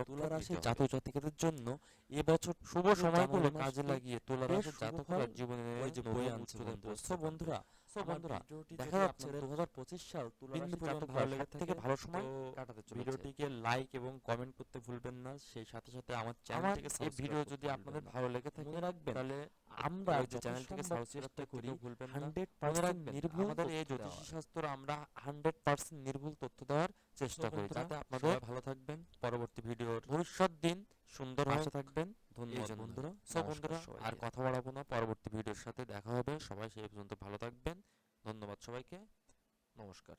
তুলা রাশির জাতক জাতিকাদের জন্য এবছর শুভ পুরো সময়গুলো জানুয়ারি কাজে মাসটি লাগিয়ে তুলা বেশ রাশির শুভ জাতকরা ফল জীবনে ওই যে নতুন বয়ে আনছে উচ্চতায় বন্ধুরা। পৌঁছতে পারবে। বন্ধুরা দেখা যাচ্ছে 2025 সাল তুলা বিন্দু রাশির পরিমাণ জাতকরা ভালো লেগে সব থেকে থাকে ভালো সময় তো কাটাতে চলেছে। ভিডিওটিকে লাইক এবং কমেন্ট করতে ভুলবেন না, সেই সাথে সাথে আমার আমার চ্যানেলটিকে এই সাবস্ক্রাইব ভিডিও করতে যদি ভুলবেন আপনাদের না। ভালো লেগে থাকে মনে রাখবেন তাহলে আমরা ওই যে যত চ্যানেলটিকে সম্ভব সাবস্ক্রাইব চেষ্টা করতে করি কেউ ভুলবেন না। 100% মনে রাখবেন নির্ভুল আমাদের এই তথ্য জ্যোতিষী দেওয়ার। শাস্ত্র আমরা 100% নির্ভুল তথ্য দেওয়ার চেষ্টা করি, বন্ধুরা, যাতে আপনাদের সবাই ভালো থাকবেন। পরবর্তী ভিডিওর ভবিষ্যৎ দিন সুন্দর পাশে হোক। থাকবেন। এই ধন্যবাদ জন্য বন্ধুরা। সো নমস্কার বন্ধুরা আর সবাইকে। কথা বাড়াবো না, পরবর্তী ভিডিওর সাথে দেখা হবে। সবাই সেই পর্যন্ত ভালো থাকবেন। ধন্যবাদ সবাইকে। নমস্কার।